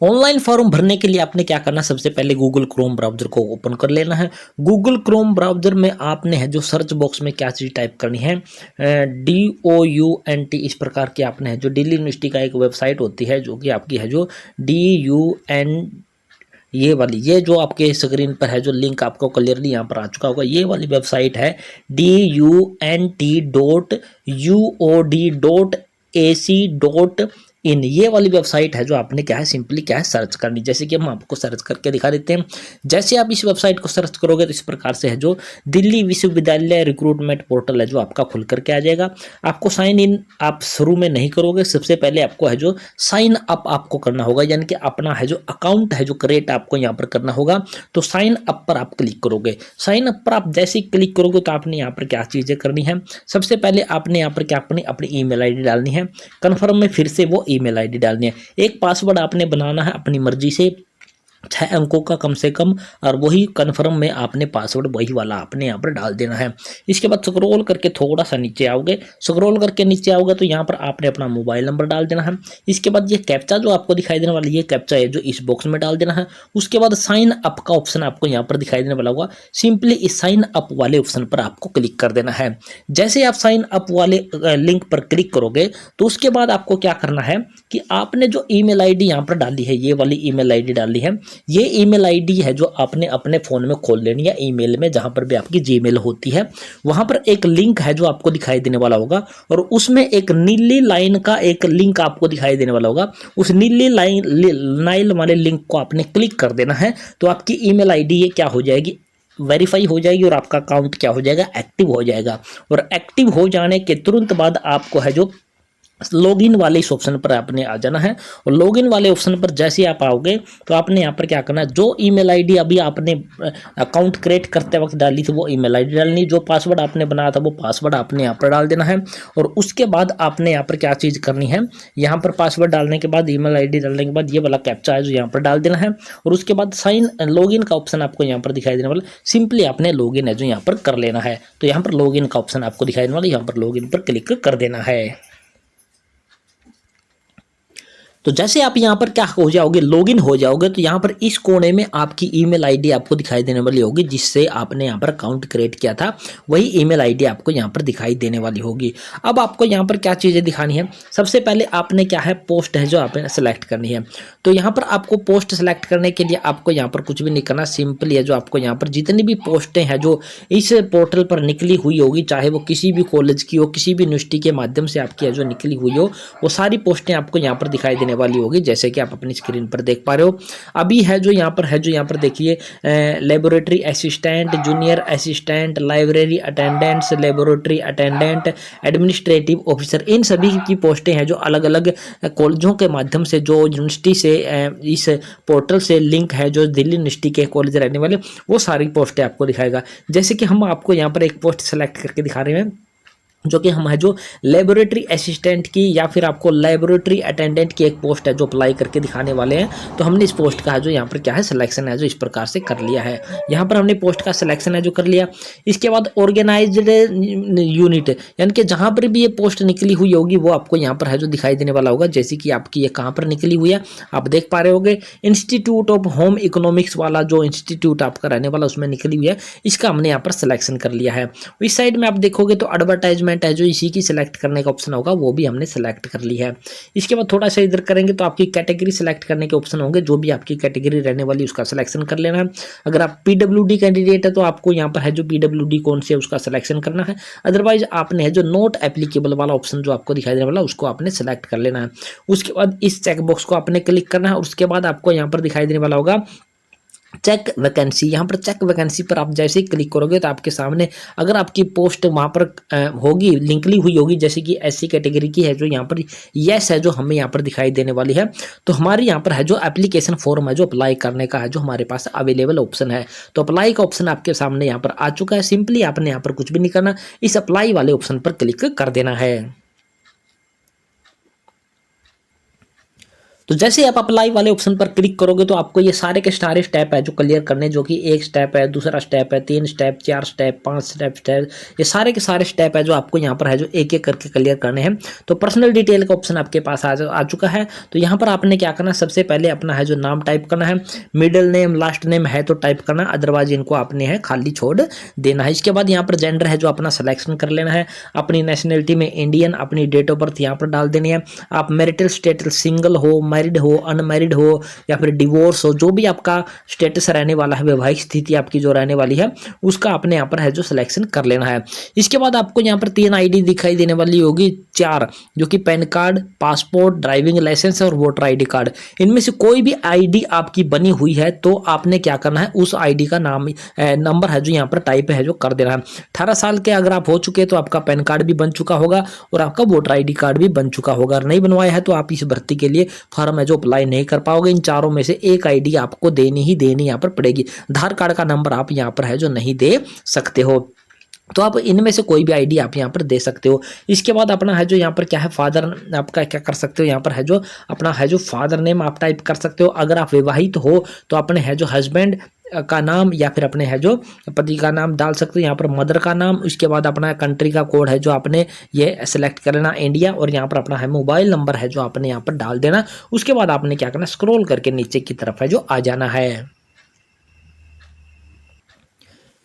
Online form भरने के लिए आपने क्या करना है, सबसे पहले गूगल क्रोम ब्राउज़र को ओपन कर लेना है। गूगल क्रोम ब्राउज़र में आपने है जो सर्च बॉक्स में क्या चीज़ टाइप करनी है, DOUNT इस प्रकार की आपने है जो दिल्ली यूनिवर्सिटी का एक वेबसाइट होती है जो कि आपकी है जो DUN, ये वाली, ये जो आपके स्क्रीन पर है जो लिंक आपको क्लियरली यहाँ पर आ चुका होगा, ये वाली वेबसाइट है DUNT.UOD.AC.in। ये वाली वेबसाइट है जो आपने क्या है सिंपली क्या है सर्च करनी। जैसे कि हम आपको सर्च करके दिखा देते हैं। जैसे आप इस वेबसाइट को सर्च करोगे तो इस प्रकार से है जो दिल्ली विश्वविद्यालय रिक्रूटमेंट पोर्टल है जो आपका खुल करके आ जाएगा। आपको साइन इन आप शुरू में नहीं करोगे, सबसे पहले आपको है जो साइन अप आपको करना होगा, यानी कि अपना है जो अकाउंट है जो क्रिएट आपको यहाँ पर करना होगा। तो साइन अप पर आप क्लिक करोगे। साइन अप पर आप जैसे ही क्लिक करोगे तो आपने यहाँ पर क्या चीज़ें करनी है, सबसे पहले आपने यहाँ पर क्या अपनी ईमेल आईडी डालनी है। कन्फर्म में फिर से वो ईमेल आईडी डालनी है। एक पासवर्ड आपने बनाना है अपनी मर्जी से, 6 अंकों का कम से कम, और वही कन्फर्म में आपने पासवर्ड वही वाला आपने यहाँ पर डाल देना है। इसके बाद स्क्रॉल करके थोड़ा सा नीचे आओगे, स्क्रॉल करके नीचे आओगे तो यहाँ पर आपने अपना मोबाइल नंबर डाल देना है। इसके बाद ये कैप्चा जो आपको दिखाई देने वाला, ये कैप्चा है जो इस बॉक्स में डाल देना है। उसके बाद साइन अप का ऑप्शन आपको यहाँ पर दिखाई देने वाला होगा, सिंपली इस साइन अप वाले ऑप्शन पर आपको क्लिक कर देना है। जैसे आप साइन अप वाले लिंक पर क्लिक करोगे तो उसके बाद आपको क्या करना है कि आपने जो ईमेल आईडी यहाँ पर डाली है, ये वाली ईमेल आईडी डाली है, ये ईमेल आईडी है जो आपने अपने फ़ोन में खोल लेनी है। ईमेल में जहाँ पर भी आपकी जीमेल होती है वहाँ पर एक लिंक है जो आपको दिखाई देने वाला होगा, और उसमें एक नीली लाइन का एक लिंक आपको दिखाई देने वाला होगा। उस नीली लाइन वाले लिंक को आपने क्लिक कर देना है। तो आपकी ईमेल आईडी ये क्या हो जाएगी, वेरीफाई हो जाएगी, और आपका अकाउंट क्या हो जाएगा, एक्टिव हो जाएगा। और एक्टिव हो जाने के तुरंत बाद आपको है जो लॉगिन वाले इस ऑप्शन पर आपने आ जाना है। और लॉगिन वाले ऑप्शन पर जैसे आप आओगे तो आपने यहाँ पर क्या करना है, जो ईमेल आईडी अभी आपने अकाउंट क्रिएट करते वक्त डाली थी वो ईमेल आईडी डालनी, जो पासवर्ड आपने बनाया था वो पासवर्ड आपने यहाँ पर डाल देना है। और उसके बाद आपने यहाँ पर क्या चीज़ करनी है, यहाँ पर पासवर्ड डालने के बाद ईमेल आईडी डालने के बाद ये वाला कैप्चा है जो यहाँ पर डाल देना है। और उसके बाद साइन लॉगिन का ऑप्शन आपको यहाँ पर दिखाई देने वाला, सिंपली आपने लॉगिन है जो यहाँ पर कर लेना है। तो यहाँ पर लॉगिन का ऑप्शन आपको दिखाई देने वाला, यहाँ पर लॉगिन पर क्लिक कर देना है। तो जैसे आप यहाँ पर क्या हो जाओगे, लॉगिन हो जाओगे, तो यहाँ पर इस कोने में आपकी ईमेल आईडी आपको दिखाई देने वाली होगी, जिससे आपने यहाँ पर अकाउंट क्रिएट किया था, वही ईमेल आईडी आपको यहाँ पर दिखाई देने वाली होगी। अब आपको यहाँ पर क्या चीज़ें दिखानी है, सबसे पहले आपने क्या है पोस्ट है जो आपने सेलेक्ट करनी है। तो यहाँ पर आपको पोस्ट सेलेक्ट करने के लिए आपको यहाँ पर कुछ भी नहीं करना, सिंपली है जो आपको यहाँ पर जितनी भी पोस्टें हैं जो इस पोर्टल पर निकली हुई होगी, चाहे वो किसी भी कॉलेज की हो, किसी भी यूनिवर्सिटी के माध्यम से आपकी है जो निकली हुई हो, वो सारी पोस्टें आपको यहाँ पर दिखाई देने वाली होगी, जैसे कि आप अपनी स्क्रीन पर देख पा रहे हो। अभी है जो यहाँ पर देखिए, laboratory assistant, junior assistant, library attendants, laboratory attendant, administrative officer, इन सभी की पोस्टें हैं जो अलग अलग कॉलेजों के माध्यम से, जो यूनिवर्सिटी से इस पोर्टल से लिंक है, जो दिल्ली यूनिवर्सिटी के कॉलेज रहने वाले, वो सारी पोस्टें आपको दिखाएगा। जैसे कि हम आपको यहाँ पर एक पोस्ट सेलेक्ट करके दिखा रहे हैं, जो कि हम है जो लेबोरेटरी असिस्टेंट की या फिर आपको लेबोरेटरी अटेंडेंट की एक पोस्ट है जो अप्लाई करके दिखाने वाले हैं। तो हमने इस पोस्ट का है जो यहाँ पर क्या है सिलेक्शन है जो इस प्रकार से कर लिया है। यहाँ पर हमने पोस्ट का सिलेक्शन है जो कर लिया। इसके बाद ऑर्गेनाइज्ड यूनिट, यानी कि जहाँ पर भी ये पोस्ट निकली हुई होगी वो आपको यहाँ पर है जो दिखाई देने वाला होगा। जैसे कि आपकी ये कहाँ पर निकली हुई है आप देख पा रहे होगे, इंस्टीट्यूट ऑफ होम इकोनॉमिक्स वाला जो इंस्टीट्यूट आपका रहने वाला उसमें निकली हुई है, इसका हमने यहाँ पर सिलेक्शन कर लिया है। इस साइड में आप देखोगे तो एडवर्टाइजमेंट है जो इसी की सिलेक्ट करने का ऑप्शन होगा, वो भी हमने सेलेक्ट कर ली है। इसके बाद थोड़ा सा इधर करेंगे तो आपकी कैटेगरी सेलेक्ट करने के ऑप्शन होंगे, जो भी आपकी कैटेगरी रहने वाली उसका सिलेक्शन कर लेना है। अगर आप पीडब्ल्यूडी कैंडिडेट है तो आपको यहाँ पर है जो पीडब्ल्यूडी कौन से उसका सिलेक्शन करना है। अदरवाइज आपने है जो नॉट एप्लीकेबल वाला ऑप्शन जो आपको दिखाई देने वाला उसको आपने सेलेक्ट कर लेना है। उसके बाद इस चेकबॉक्स को आपने क्लिक करना है और उसके बाद आपको यहाँ पर दिखाई देने वाला होगा चेक वैकेंसी। यहाँ पर चेक वैकेंसी पर आप जैसे ही क्लिक करोगे तो आपके सामने अगर आपकी पोस्ट वहाँ पर होगी निकली हुई होगी, जैसे कि एससी कैटेगरी की है जो यहाँ पर यस है जो हमें यहाँ पर दिखाई देने वाली है, तो हमारे यहाँ पर है जो एप्लीकेशन फॉर्म है जो अप्लाई करने का है जो हमारे पास अवेलेबल ऑप्शन है। तो अप्लाई का ऑप्शन आपके सामने यहाँ पर आ चुका है। सिंपली आपने यहाँ पर कुछ भी नहीं करना, इस अप्लाई वाले ऑप्शन पर क्लिक कर देना है। तो जैसे आप अप्लाई वाले ऑप्शन पर क्लिक करोगे तो आपको ये सारे के सारे स्टेप है जो क्लियर करने, जो कि एक स्टेप है, दूसरा स्टेप है, 3 स्टेप, 4 स्टेप, 5 स्टेप, ये सारे के सारे स्टेप है जो आपको यहाँ पर है जो एक एक करके क्लियर करने हैं। तो पर्सनल डिटेल का ऑप्शन आपके पास आ चुका है। तो यहाँ पर आपने क्या करना है, सबसे पहले अपना है जो नाम टाइप करना है, मिडिल नेम लास्ट नेम है तो टाइप करना, अदरवाइज इनको आपने है खाली छोड़ देना है। इसके बाद यहाँ पर जेंडर है जो अपना सिलेक्शन कर लेना है, अपनी नेशनलिटी में इंडियन, अपनी डेट ऑफ बर्थ यहाँ पर डाल देनी है। आप मैरिटल स्टेटस सिंगल हो, मैरिड हो, अनमैरिड हो या फिर डिवोर्स हो, जो भी आपका स्टेटस रहने वाला है, वैवाहिक स्थिति आपकी जो रहने वाली है उसका आपने यहाँ पर है जो सिलेक्शन कर लेना है। इसके बाद आपको यहाँ पर 3 आईडी दिखाई देने वाली होगी, 4, जो कि PAN card, passport, driving licence और वोटर आईडी कार्ड। इनमें से कोई भी आईडी आपकी बनी हुई है तो आपने क्या करना है, उस आईडी का नाम नंबर है जो यहाँ पर टाइप है जो कर देना है। 18 साल के अगर आप हो चुके तो आपका पैन कार्ड भी बन चुका होगा और आपका वोटर आईडी कार्ड भी बन चुका होगा। अगर नहीं बनवाया है तो आप इस भर्ती के लिए फॉर्म है जो अप्लाई नहीं कर पाओगे। इन चारों में से एक आईडी आपको देनी यहाँ पर पड़ेगी। आधार कार्ड का नंबर आप यहाँ पर है जो नहीं दे सकते हो, तो आप इनमें से कोई भी आईडी आप यहाँ पर दे सकते हो। इसके बाद अपना है जो यहाँ पर क्या है, फादर आपका क्या कर सकते हो, यहाँ पर है जो अपना है जो फादर नेम आप टाइप कर सकते हो। अगर आप विवाहित हो तो अपने है जो हस्बैंड का नाम या फिर अपने है जो पति का नाम डाल सकते हो। यहाँ पर मदर का नाम, उसके बाद अपना कंट्री का कोड है जो आपने ये सेलेक्ट कर लेना इंडिया, और यहाँ पर अपना है मोबाइल नंबर है जो आपने यहाँ पर डाल देना। उसके बाद आपने क्या करना, स्क्रॉल करके नीचे की तरफ है जो आ जाना है।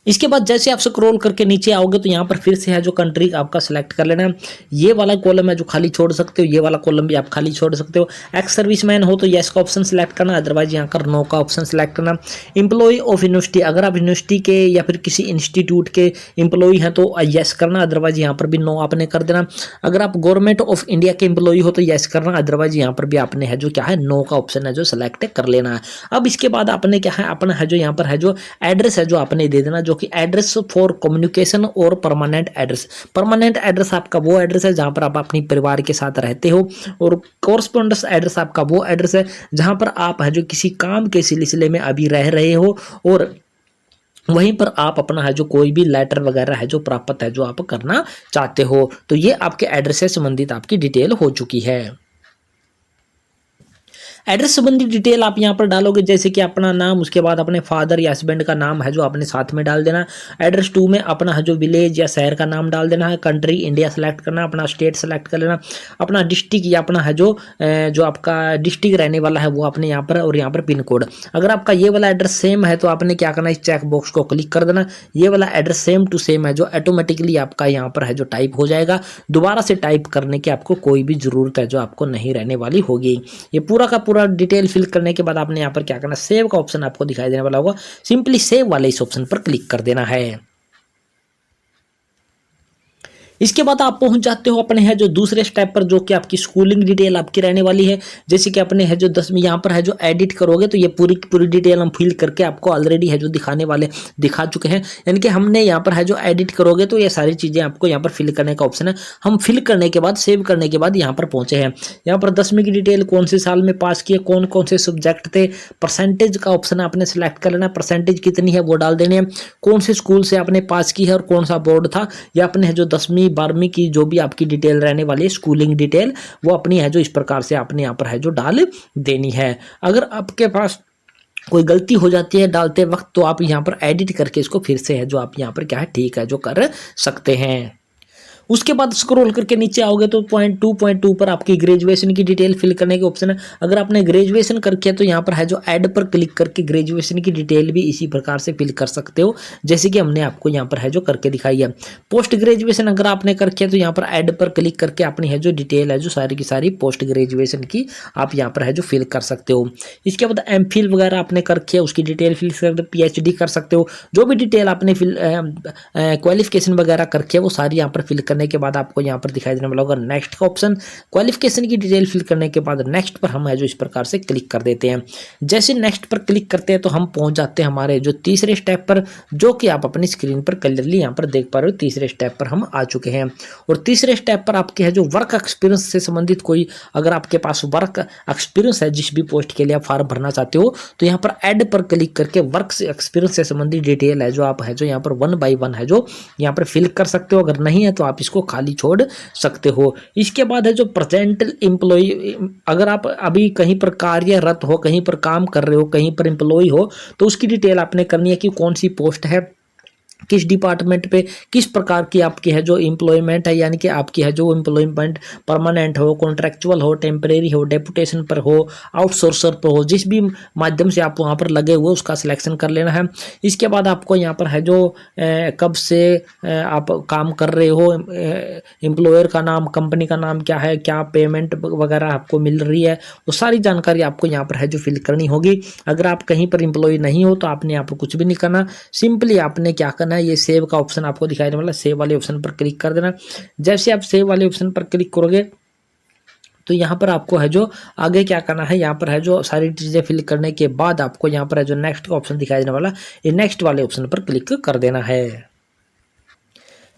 इसके बाद जैसे आप स्क्रॉल करके नीचे आओगे तो यहाँ पर फिर से है जो कंट्री आपका सिलेक्ट कर लेना है। ये वाला कॉलम है जो खाली छोड़ सकते हो, ये वाला कॉलम भी आप खाली छोड़ सकते हो। एक्स सर्विसमैन हो तो यस का ऑप्शन सिलेक्ट करना, अदरवाइज यहाँ पर नो का ऑप्शन सिलेक्ट करना। एम्प्लॉय ऑफ यूनिवर्सिटी, अगर आप यूनिवर्सिटी के या फिर किसी इंस्टीट्यूट के एम्प्लॉय हैं तो यस करना, अदरवाइज यहाँ पर भी नो आपने कर देना। अगर आप गवर्नमेंट ऑफ इंडिया के एम्प्लॉय हो तो यस करना, अदरवाइज यहाँ पर भी आपने है जो क्या है नो का ऑप्शन है जो सिलेक्ट कर लेना है। अब इसके बाद आपने क्या है, अपना है जो यहाँ पर है जो एड्रेस है जो आपने दे देना, जो कि एड्रेस फॉर कम्युनिकेशन और परमानेंट एड्रेस। परमानेंट एड्रेस आपका वो एड्रेस है जहां पर आप अपनी परिवार के साथ रहते हो, और कोरस्पोंडेंस एड्रेस आपका वो एड्रेस है जहां पर आप है जो किसी काम के सिलसिले में अभी रह रहे हो, और वहीं पर आप अपना है जो कोई भी लेटर वगैरह है जो प्राप्त है जो आप करना चाहते हो। तो ये आपके एड्रेस से संबंधित आपकी डिटेल हो चुकी है। एड्रेस संबंधी डिटेल आप यहाँ पर डालोगे, जैसे कि अपना नाम, उसके बाद अपने फादर या हस्बैंड का नाम है जो आपने साथ में डाल देना। एड्रेस 2 में अपना है जो विलेज या शहर का नाम डाल देना है। कंट्री इंडिया सेलेक्ट करना, अपना स्टेट सेलेक्ट कर लेना, अपना डिस्ट्रिक्ट या अपना है जो आपका डिस्ट्रिक्ट रहने वाला है वो अपने यहाँ पर, और यहाँ पर पिन कोड। अगर आपका ये वाला एड्रेस सेम है तो आपने क्या करना है, इस चेक बॉक्स को क्लिक कर देना। ये वाला एड्रेस सेम टू सेम है जो ऑटोमेटिकली आपका यहाँ पर है जो टाइप हो जाएगा। दोबारा से टाइप करने की आपको कोई भी जरूरत है जो आपको नहीं रहने वाली होगी। ये पूरा का पूरा डिटेल फिल करने के बाद आपने यहाँ पर क्या करना, सेव का ऑप्शन आपको दिखाई देने वाला होगा, सिंपली सेव वाले इस ऑप्शन पर क्लिक कर देना है। इसके बाद आप पहुंच जाते हो अपने है जो दूसरे स्टेप पर, जो कि आपकी स्कूलिंग डिटेल आपकी रहने वाली है। जैसे कि अपने है जो 10वीं यहाँ पर है जो एडिट करोगे तो ये पूरी पूरी डिटेल हम फिल करके आपको ऑलरेडी है जो दिखा चुके हैं। यानी कि हमने यहाँ पर है जो एडिट करोगे तो ये सारी चीज़ें आपको यहाँ पर फिल करने का ऑप्शन है। हम फिल करने के बाद, सेव करने के बाद यहाँ पर पहुंचे हैं। यहाँ पर 10वीं की डिटेल, कौन से साल में पास किए, कौन कौन से सब्जेक्ट थे, परसेंटेज का ऑप्शन आपने सेलेक्ट कर लेना, परसेंटेज कितनी है वो डाल देनी है, कौन से स्कूल से आपने पास की है और कौन सा बोर्ड था, या अपने है जो 10वीं 12वीं की जो भी आपकी डिटेल रहने वाली है, स्कूलिंग डिटेल, वो अपनी है जो इस प्रकार से आपने यहाँ पर है जो डाल देनी है। अगर आपके पास कोई गलती हो जाती है डालते वक्त तो आप यहाँ पर एडिट करके इसको फिर से है जो आप यहाँ पर क्या है ठीक है जो कर सकते हैं। उसके बाद स्क्रॉल करके नीचे आओगे तो पॉइंट 2.2 पर आपकी ग्रेजुएशन की डिटेल फिल करने के ऑप्शन है। अगर आपने ग्रेजुएशन करके तो यहाँ पर है जो ऐड पर क्लिक करके ग्रेजुएशन की डिटेल भी इसी प्रकार से फिल कर सकते हो, जैसे कि हमने आपको यहाँ पर है जो करके दिखाई है। पोस्ट ग्रेजुएशन अगर आपने करके तो यहाँ पर ऐड पर क्लिक करके अपनी है जो डिटेल है जो सारी की सारी पोस्ट ग्रेजुएशन की आप यहाँ पर है जो फिल कर सकते हो। इसके बाद एमफिल वगैरह आपने करके उसकी डिटेल फिल कर सकते हो, PhD कर सकते हो, जो भी डिटेल आपने फिल क्वालिफिकेशन वगैरह करके वो सारी यहाँ पर फिल के बाद आपको यहाँ पर दिखाई देने वाला होगा नेक्स्ट का ऑप्शन। क्वालिफिकेशन की डिटेल फिल करने के बाद नेक्स्ट पर हम है जो इस प्रकार से क्लिक कर देते हैं। जैसे नेक्स्ट पर क्लिक करते हैं तो हम पहुंच जाते हैं हमारे जो तीसरे स्टेप पर, जो कि आप अपनी स्क्रीन पर क्लियरली यहाँ पर देख पा रहे हो। तीसरे स्टेप पर हम आ चुके हैं और तीसरे स्टेप पर आपके है जो वर्क एक्सपीरियंस से संबंधित कोई, अगर आपके पास वर्क एक्सपीरियंस है जिस भी पोस्ट के लिए आप फॉर्म भरना चाहते हो तो यहाँ पर ऐड पर क्लिक करके वर्क एक्सपीरियंस से संबंधित डिटेल है जो आप है जो यहाँ पर 1 by 1 है जो यहाँ पर फिल कर सकते हो। अगर नहीं है तो आप इसको खाली छोड़ सकते हो। इसके बाद है जो प्रेजेंट एम्प्लॉय, अगर आप अभी कहीं पर कार्यरत हो, कहीं पर काम कर रहे हो, कहीं पर एम्प्लॉय हो, तो उसकी डिटेल आपने करनी है कि कौन सी पोस्ट है, किस डिपार्टमेंट पे, किस प्रकार की आपकी है जो एम्प्लॉयमेंट है, यानी कि आपकी है जो एम्प्लॉयमेंट परमानेंट हो, कॉन्ट्रैक्चुअल हो, टेम्परेरी हो, डेपुटेशन पर हो, आउटसोर्सर पर हो, जिस भी माध्यम से आप वहाँ पर लगे हुए उसका सिलेक्शन कर लेना है। इसके बाद आपको यहाँ पर है जो कब से आप काम कर रहे हो, एम्प्लॉयर का नाम, कंपनी का नाम क्या है, क्या पेमेंट वगैरह आपको मिल रही है, वो सारी जानकारी आपको यहाँ पर है जो फिल करनी होगी। अगर आप कहीं पर एम्प्लॉय नहीं हो तो आपने यहाँ पर कुछ भी नहीं करना, सिंपली आपने क्या करना है, ये सेव का ऑप्शन आपको दिखाई देने वाला, सेव वाले ऑप्शन पर क्लिक कर देना। जैसे आप सेव वाले ऑप्शन पर क्लिक करोगे तो यहाँ पर आपको है जो आगे क्या करना है, यहाँ पर है जो सारी चीज़ें फिल करने के बाद आपको यहाँ पर है जो नेक्स्ट का ऑप्शन दिखाई देने वाला, ये नेक्स्ट वाले ऑप्शन पर क्लिक कर देना है।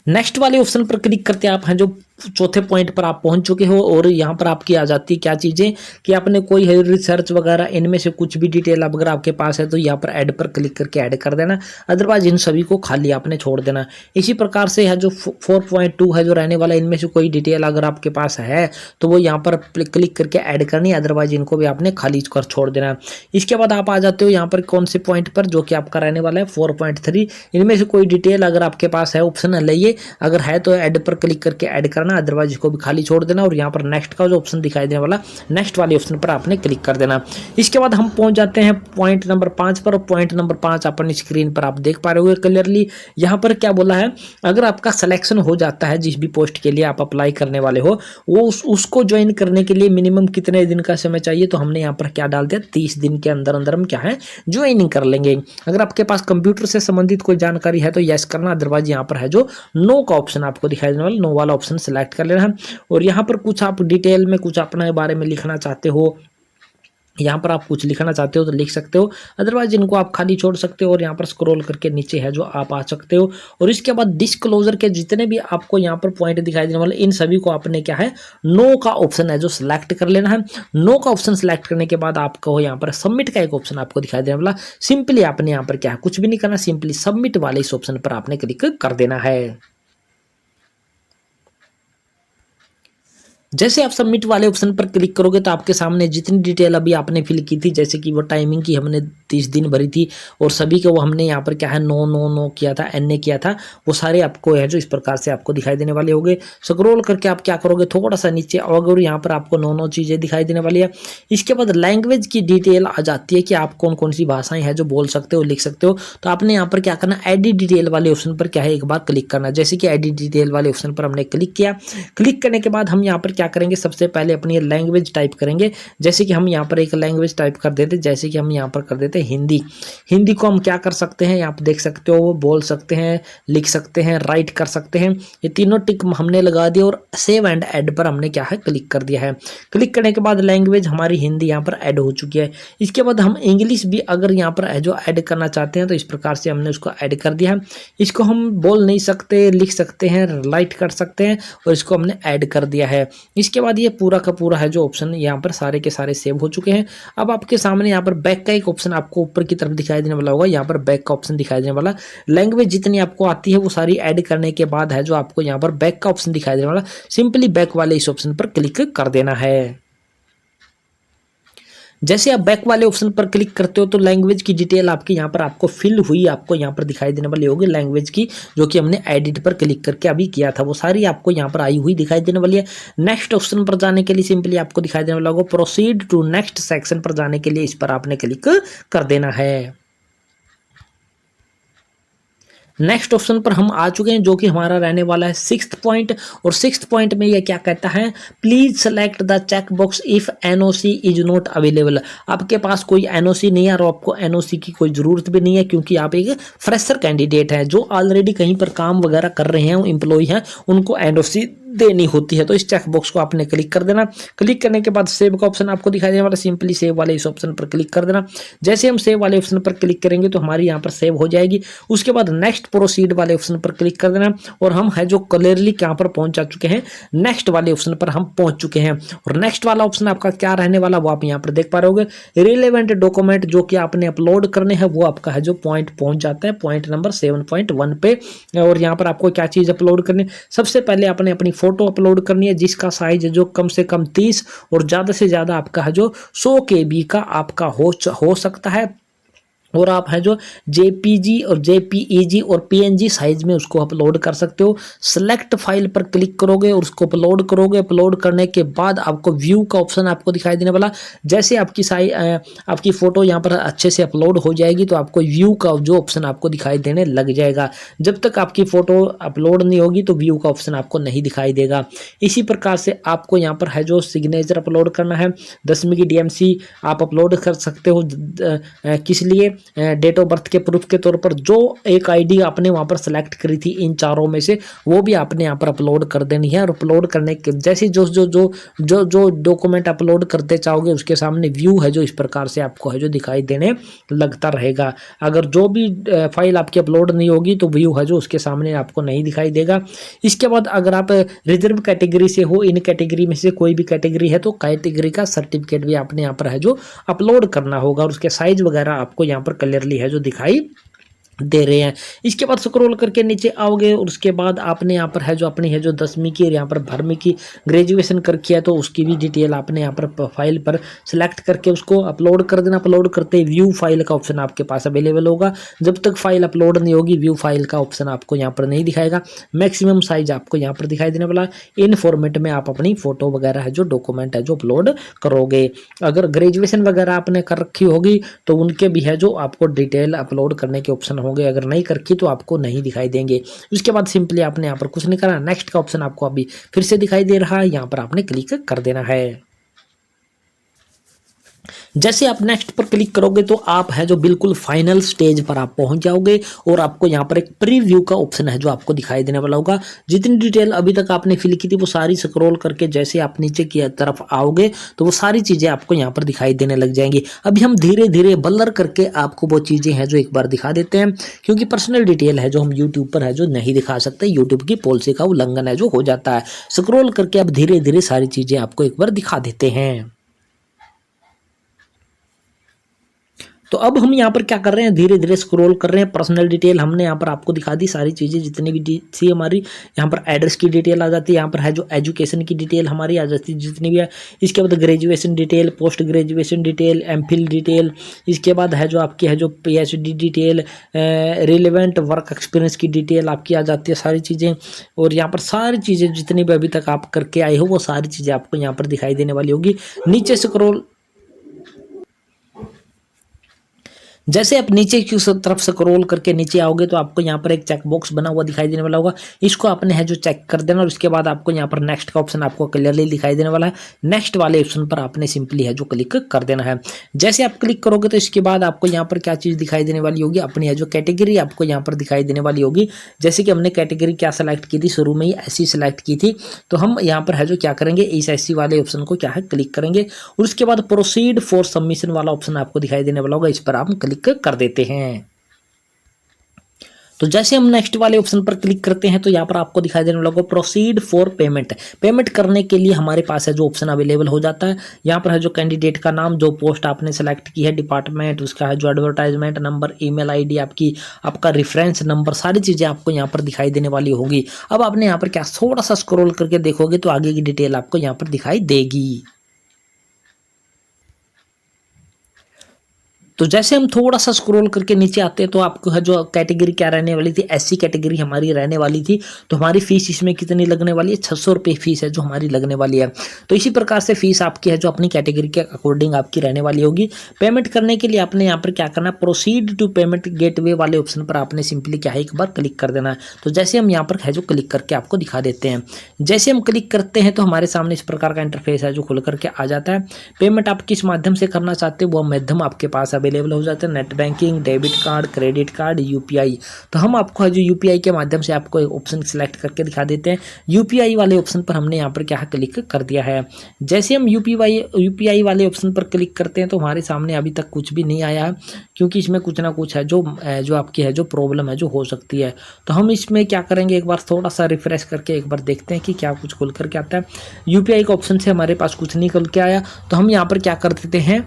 नेक्स्ट वाले ऑप्शन पर क्लिक करते आप हैं जो चौथे पॉइंट पर आप पहुंच चुके हो, और यहाँ पर आपकी आ जाती है क्या चीज़ें कि आपने कोई है रिसर्च वगैरह, इनमें से कुछ भी डिटेल अगर आपके पास है तो यहाँ पर ऐड पर क्लिक करके ऐड कर देना, अदरवाइज इन सभी को खाली आपने छोड़ देना। इसी प्रकार से है जो 4.2 है जो रहने वाला, इनमें से कोई डिटेल अगर आपके पास है तो वो यहाँ पर क्लिक करके ऐड करनी है, अदरवाइज इनको भी आपने खाली कर छोड़ देना। इसके बाद आप आ जाते हो यहाँ पर कौन से पॉइंट पर, जो कि आपका रहने वाला है 4.3, इनमें से कोई डिटेल अगर आपके पास है ऑप्शन लइए, अगर है तो ऐड पर क्लिक करके ऐड करना, अदरवाइज इसको भी खाली छोड़ देना, और यहाँ पर नेक्स्ट का जो ऑप्शन दिखाई देने वाला, नेक्स्ट वाले ऑप्शन पर आपने क्लिक कर देना। इसके बाद हम पहुंच जाते हैं पॉइंट नंबर 5 पर, और पॉइंट नंबर 5 अपनी स्क्रीन पर आप देख पा रहे हो क्लियरली। यहाँ पर क्या बोला है, अगर आपका सिलेक्शन हो जाता है जिस भी पोस्ट के लिए आप अप्लाई करने वाले हो, वो उसको ज्वाइन करने के लिए मिनिमम कितने दिन का समय चाहिए, तो हमने यहाँ पर क्या डाल दिया, 30 दिन के अंदर अंदर हम क्या है ज्वाइनिंग कर लेंगे। अगर आपके पास कंप्यूटर से संबंधित कोई जानकारी है तो यस करना, अदरवाइज यहाँ पर है जो नो का ऑप्शन आपको दिखाई देने वाला, नो वाला ऑप्शन सेलेक्ट कर लेना है। और यहाँ पर कुछ आप डिटेल में कुछ अपने बारे में लिखना चाहते हो, यहाँ पर आप कुछ लिखना चाहते हो तो लिख सकते हो, अदरवाइज इनको आप खाली छोड़ सकते हो, और यहाँ पर स्क्रॉल करके नीचे है जो आप आ सकते हो। और इसके बाद डिस्क्लोजर के जितने भी आपको यहाँ पर पॉइंट दिखाई देने वाले, इन सभी को आपने क्या है नो का ऑप्शन है जो सिलेक्ट कर लेना है। नो का ऑप्शन सिलेक्ट करने के बाद आपको यहाँ पर सबमिट का एक ऑप्शन आपको दिखाई देने वाला, सिंपली आपने यहाँ पर क्या है कुछ भी नहीं करना, सिंपली सबमिट वाले इस ऑप्शन पर आपने क्लिक कर देना है। जैसे आप सबमिट वाले ऑप्शन पर क्लिक करोगे तो आपके सामने जितनी डिटेल अभी आपने फिल की थी, जैसे कि वो टाइमिंग की हमने 30 दिन भरी थी, और सभी को वो हमने यहाँ पर क्या है नो नो नो किया था, एनए किया था, वो सारे आपको है जो इस प्रकार से आपको दिखाई देने वाले होंगे। स्क्रॉल करके आप क्या करोगे, थोड़ा सा नीचे आओगे और यहाँ पर आपको नो चीज़ें दिखाई देने वाली है। इसके बाद लैंग्वेज की डिटेल आ जाती है कि आप कौन कौन सी भाषाएं हैं जो बोल सकते हो, लिख सकते हो। तो आपने यहाँ पर क्या करना, एडिट डिटेल वाले ऑप्शन पर क्या है एक बार क्लिक करना। जैसे कि एडिट डिटेल वाले ऑप्शन पर हमने क्लिक किया, क्लिक करने के बाद हम यहाँ पर क्या करेंगे, सबसे पहले अपनी लैंग्वेज टाइप करेंगे। जैसे कि हम यहाँ पर एक लैंग्वेज टाइप कर देते, जैसे कि हम यहाँ पर कर देते हिंदी। हिंदी को हम क्या कर सकते हैं, यहाँ पर देख सकते हो, बोल सकते हैं, लिख सकते हैं, राइट कर सकते हैं, ये तीनों टिक हमने लगा दिया, और सेव एंड ऐड पर हमने क्या है क्लिक कर दिया है। क्लिक करने के बाद लैंग्वेज हमारी हिंदी यहाँ पर ऐड हो चुकी है। इसके बाद हम इंग्लिश भी अगर यहाँ पर जो ऐड करना चाहते हैं तो इस प्रकार से हमने उसको ऐड कर दिया है। इसको हम बोल नहीं सकते, लिख सकते हैं, राइट कर सकते हैं, और इसको हमने ऐड कर दिया है। इसके बाद ये पूरा का पूरा है जो ऑप्शन यहाँ पर सारे के सारे सेव हो चुके हैं। अब आपके सामने यहाँ पर बैक का एक ऑप्शन आपको ऊपर की तरफ दिखाई देने वाला होगा, यहाँ पर बैक का ऑप्शन दिखाई देने वाला। लैंग्वेज जितनी आपको आती है वो सारी ऐड करने के बाद है जो आपको यहाँ पर बैक का ऑप्शन दिखाई देने वाला, सिंपली बैक वाले इस ऑप्शन पर क्लिक कर देना है। जैसे आप बैक वाले ऑप्शन पर क्लिक करते हो तो लैंग्वेज की डिटेल आपकी यहाँ पर आपको फिल हुई आपको यहाँ पर दिखाई देने वाली होगी, लैंग्वेज की जो कि हमने एडिट पर क्लिक करके अभी किया था वो सारी आपको यहाँ पर आई हुई दिखाई देने वाली है। नेक्स्ट ऑप्शन पर जाने के लिए सिंपली आपको दिखाई देने वाला होगा प्रोसीड टू नेक्स्ट सेक्शन पर जाने के लिए इस पर आपने क्लिक कर देना है। नेक्स्ट ऑप्शन पर हम आ चुके हैं जो कि हमारा रहने वाला है 6th पॉइंट, और 6th पॉइंट में ये क्या कहता है, please select the check box if NOC is not available. आपके पास कोई एनओसी नहीं है और आपको एनओसी की कोई ज़रूरत भी नहीं है, क्योंकि आप एक फ्रेशर कैंडिडेट हैं। जो ऑलरेडी कहीं पर काम वगैरह कर रहे हैं, एम्प्लॉय हैं, उनको एनओसी देनी होती है। तो इस चेक बॉक्स को आपने क्लिक कर देना। क्लिक करने के बाद सेव का ऑप्शन आपको दिखाई देने वाला, सिंपली सेव वाले इस ऑप्शन पर क्लिक कर देना। जैसे हम सेव वाले ऑप्शन पर क्लिक करेंगे तो हमारी यहाँ पर सेव हो जाएगी। उसके बाद नेक्स्ट प्रोसीड वाले ऑप्शन पर क्लिक कर देना और हम है जो क्लियरली यहाँ पर पहुंच जा चुके हैं, नेक्स्ट वाले ऑप्शन पर हम पहुंच चुके हैं। और नेक्स्ट वाला ऑप्शन आपका क्या रहने वाला वो आप यहाँ पर देख पा रहे होगे, रिलेवेंट डॉक्यूमेंट जो कि आपने अपलोड करने हैं वो आपका है जो पॉइंट पहुंच जाता है पॉइंट नंबर 7.1 पे। और यहाँ पर आपको क्या चीज अपलोड करनी है, सबसे पहले आपने अपनी फोटो अपलोड करनी है जिसका साइज जो कम से कम 30 और ज्यादा से ज्यादा आपका है जो 100 KB का आपका हो सकता है। और आप है जो जेपीजी और जेपीईजी और पीएनजी साइज में उसको अपलोड कर सकते हो। सेलेक्ट फाइल पर क्लिक करोगे और उसको अपलोड करोगे। अपलोड करने के बाद आपको व्यू का ऑप्शन आपको दिखाई देने वाला। जैसे आपकी फोटो यहाँ पर अच्छे से अपलोड हो जाएगी तो आपको व्यू का जो ऑप्शन आपको दिखाई देने लग जाएगा। जब तक आपकी फोटो अपलोड नहीं होगी तो व्यू का ऑप्शन आपको नहीं दिखाई देगा। इसी प्रकार से आपको यहाँ पर है जो सिग्नेचर अपलोड करना है, 10वीं की डीएमसी आप अपलोड कर सकते हो। किस लिए, डेट ऑफ बर्थ के प्रूफ के तौर पर जो एक आईडी आपने वहां पर सेलेक्ट करी थी इन चारों में से वो भी आपने यहाँ पर अपलोड कर देनी है। और अपलोड करने के जैसे जो जो जो जो जो डॉक्यूमेंट अपलोड करते चाहोगे उसके सामने व्यू है जो इस प्रकार से आपको है जो दिखाई देने लगता रहेगा। अगर जो भी फाइल आपकी अपलोड नहीं होगी तो व्यू है जो उसके सामने आपको नहीं दिखाई देगा। इसके बाद अगर आप रिजर्व कैटेगरी से हो, इन कैटेगरी में से कोई भी कैटेगरी है तो कैटेगरी का सर्टिफिकेट भी आपने यहाँ पर है जो अपलोड करना होगा और उसके साइज वगैरह आपको यहाँ पर क्लियरली है जो दिखाई दे रहे हैं। इसके बाद स्क्रॉल करके नीचे आओगे और उसके बाद आपने यहाँ पर है जो अपनी है जो 10वीं की और यहाँ पर 12वीं की ग्रेजुएशन कर किया है तो उसकी भी डिटेल आपने यहाँ पर फाइल पर सिलेक्ट करके उसको अपलोड कर देना। अपलोड करते ही व्यू फाइल का ऑप्शन आपके पास अवेलेबल होगा। जब तक फाइल अपलोड नहीं होगी व्यू फाइल का ऑप्शन आपको यहाँ पर नहीं दिखाएगा। मैक्सिमम साइज आपको यहाँ पर दिखाई देने वाला। इन फॉर्मेट में आप अपनी फोटो वगैरह है जो डॉक्यूमेंट है जो अपलोड करोगे। अगर ग्रेजुएशन वगैरह आपने कर रखी होगी तो उनके भी है जो आपको डिटेल अपलोड करने के ऑप्शन होंगे। अगर नहीं करके तो आपको नहीं दिखाई देंगे। उसके बाद सिंपली आपने यहाँ पर कुछ नहीं करना, नेक्स्ट का ऑप्शन आपको अभी फिर से दिखाई दे रहा है, यहाँ पर आपने क्लिक कर देना है। जैसे आप नेक्स्ट पर क्लिक करोगे तो आप है जो बिल्कुल फाइनल स्टेज पर आप पहुंच जाओगे और आपको यहाँ पर एक प्रीव्यू का ऑप्शन है जो आपको दिखाई देने वाला होगा। जितनी डिटेल अभी तक आपने फिल की थी वो सारी स्क्रॉल करके जैसे आप नीचे की तरफ आओगे तो वो सारी चीजें आपको यहाँ पर दिखाई देने लग जाएंगी। अभी हम धीरे धीरे ब्लर करके आपको वो चीजें हैं जो एक बार दिखा देते हैं, क्योंकि पर्सनल डिटेल है जो हम यूट्यूब पर है जो नहीं दिखा सकते। यूट्यूब की पॉलिसी का उल्लंघन है जो हो जाता है। स्क्रॉल करके अब धीरे धीरे सारी चीजें आपको एक बार दिखा देते हैं। तो अब हम यहाँ पर क्या कर रहे हैं, धीरे धीरे स्क्रॉल कर रहे हैं। पर्सनल डिटेल हमने यहाँ पर आपको दिखा दी सारी चीज़ें जितनी भी थी हमारी। यहाँ पर एड्रेस की डिटेल आ जाती है, यहाँ पर है जो एजुकेशन की डिटेल हमारी आ जाती है जितनी भी है। इसके बाद graduation detail, post graduation detail, MPhil detail. इसके बाद है जो आपकी है जो PhD detail, relevant work experience की डिटेल आपकी आ जाती है सारी चीज़ें। और यहाँ पर सारी चीज़ें जितनी भी अभी तक आप करके आए हो वो सारी चीज़ें आपको यहाँ पर दिखाई देने वाली होगी। नीचे स्क्रॉल जैसे आप नीचे की तरफ स्क्रॉल करके नीचे आओगे तो आपको यहाँ पर एक चेक बॉक्स बना हुआ दिखाई देने वाला होगा। इसको आपने है जो चेक कर देना और उसके बाद आपको यहाँ पर नेक्स्ट का ऑप्शन आपको क्लियरली दिखाई देने वाला है। नेक्स्ट वाले ऑप्शन पर आपने सिंपली है जो क्लिक कर देना है। जैसे आप क्लिक करोगे तो इसके बाद आपको यहाँ पर क्या चीज़ दिखाई देने वाली होगी, अपनी है जो कैटेगरी आपको यहाँ पर दिखाई देने वाली होगी। जैसे कि हमने कैटेगरी क्या सेलेक्ट की थी, शुरू में ही ऐसी सेलेक्ट की थी, तो हम यहाँ पर है जो क्या करेंगे, इस ऐसी वाले ऑप्शन को क्या है क्लिक करेंगे और उसके बाद प्रोसीड फॉर सबमिशन वाला ऑप्शन आपको दिखाई देने वाला होगा। इस पर आप क्लिक कर देते हैं। तो जैसे हम नेक्स्ट वाले ऑप्शन पर क्लिक करते हैं तो यहाँ पर आपको दिखाई देने वाला प्रोसीड फॉर पेमेंट। पेमेंट करने के लिए हमारे पास है जो ऑप्शन अवेलेबल हो जाता है। यहाँ पर है जो कैंडिडेट का नाम, जो पोस्ट आपने सेलेक्ट की है, डिपार्टमेंट, उसका है जो एडवर्टाइजमेंट नंबर, ईमेल आईडी आपकी, आपका रेफरेंस नंबर, सारी चीज़ें आपको यहाँ पर दिखाई देने वाली होगी। अब आपने यहाँ पर क्या थोड़ा सा स्क्रॉल करके देखोगे तो आगे की डिटेल आपको यहाँ पर दिखाई देगी। तो जैसे हम थोड़ा सा स्क्रॉल करके नीचे आते हैं तो आपको है जो कैटेगरी क्या रहने वाली थी, एससी कैटेगरी हमारी रहने वाली थी। तो हमारी फीस इसमें कितनी लगने वाली है, 600 रुपये फीस है जो हमारी लगने वाली है। तो इसी प्रकार से फीस आपकी है जो अपनी कैटेगरी के अकॉर्डिंग आपकी रहने वाली होगी। पेमेंट करने के लिए आपने यहाँ पर क्या करना है, प्रोसीड टू पेमेंट गेटवे वाले ऑप्शन पर आपने सिंपली क्या है एक बार क्लिक कर देना है। तो जैसे हम यहाँ पर है जो क्लिक करके आपको दिखा देते हैं। जैसे हम क्लिक करते हैं तो हमारे सामने इस प्रकार का इंटरफेस है जो खुल करके आ जाता है। पेमेंट आप किस माध्यम से करना चाहते हो वो माध्यम आपके पास अवेलेबल अवेलेबल हो जाता है, net banking, debit card, credit card, UPI. तो हम आपको जो यूपीआई के माध्यम से आपको एक ऑप्शन सेलेक्ट करके दिखा देते हैं। यूपीआई वाले ऑप्शन पर हमने यहाँ पर क्या क्लिक कर दिया है। जैसे हम यूपीआई वाले ऑप्शन पर क्लिक करते हैं तो हमारे सामने अभी तक कुछ भी नहीं आया है, क्योंकि इसमें कुछ ना कुछ है जो आपकी है जो प्रॉब्लम है जो हो सकती है। तो हम इसमें क्या करेंगे, एक बार थोड़ा सा रिफ्रेश करके एक बार देखते हैं कि क्या कुछ खुल करके आता है। यूपीआई का ऑप्शन से हमारे पास कुछ नहीं खुल के आया, तो हम यहाँ पर क्या कर देते हैं,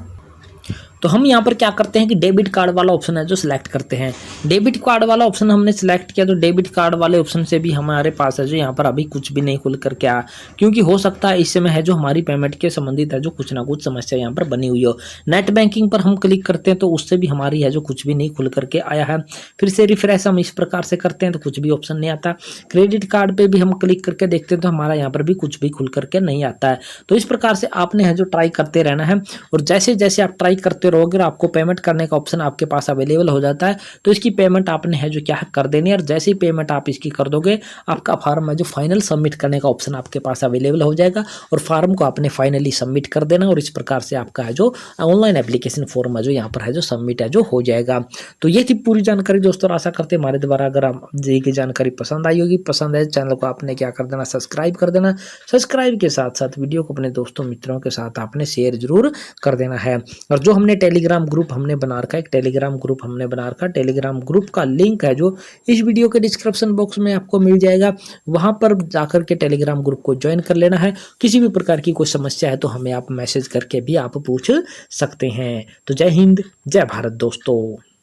तो हम यहाँ पर क्या करते हैं कि डेबिट कार्ड वाला ऑप्शन है जो सिलेक्ट करते हैं। डेबिट कार्ड वाला ऑप्शन हमने सिलेक्ट किया, तो डेबिट कार्ड वाले ऑप्शन से भी हमारे पास है जो यहाँ पर अभी कुछ भी नहीं खुल करके आया, क्योंकि हो सकता है इस समय है जो हमारी पेमेंट के संबंधित है जो कुछ ना कुछ समस्या यहाँ पर बनी हुई हो। नेट बैंकिंग पर हम क्लिक करते हैं तो उससे भी हमारी है जो कुछ भी नहीं खुल करके आया है। फिर से रिफ्रेश हम इस प्रकार से करते हैं तो कुछ भी ऑप्शन नहीं आता। क्रेडिट कार्ड पर भी हम क्लिक करके देखते हैं तो हमारा यहाँ पर भी कुछ भी खुल करके नहीं आता है। तो इस प्रकार से आपने है जो ट्राई करते रहना है, और जैसे जैसे आप ट्राई करते रहोगे आपको पेमेंट करने का ऑप्शन आपके पास अवेलेबल हो जाता है। तो इसकी पेमेंट आपने है जो क्या है कर देनी है, और जैसे ही पेमेंट आप इसकी कर दोगे आपका फार्म है जो फाइनल सबमिट करने का ऑप्शन आपके पास अवेलेबल हो जाएगा, और फार्म को आपने फाइनली सबमिट कर देना, और इस प्रकार से आपका है जो ऑनलाइन एप्लीकेशन फॉर्म है जो यहाँ पर है जो सबमिट है जो हो जाएगा। तो ये थी पूरी जानकारी दोस्तों, आशा करते हैं हमारे द्वारा अगर आप दी गई जानकारी पसंद आई होगी। पसंद है चैनल को आपने क्या कर देना, सब्सक्राइब कर देना। सब्सक्राइब के साथ साथ वीडियो को अपने दोस्तों मित्रों के साथ आपने शेयर जरूर कर देना है। और जो हमने टेलीग्राम ग्रुप हमने बना रखा है, एक टेलीग्राम ग्रुप हमने बना रखा है, टेलीग्राम ग्रुप का लिंक है जो इस वीडियो के डिस्क्रिप्शन बॉक्स में आपको मिल जाएगा। वहां पर जाकर के टेलीग्राम ग्रुप को ज्वाइन कर लेना है। किसी भी प्रकार की कोई समस्या है तो हमें आप मैसेज करके भी आप पूछ सकते हैं। तो जय हिंद, जय भारत दोस्तों।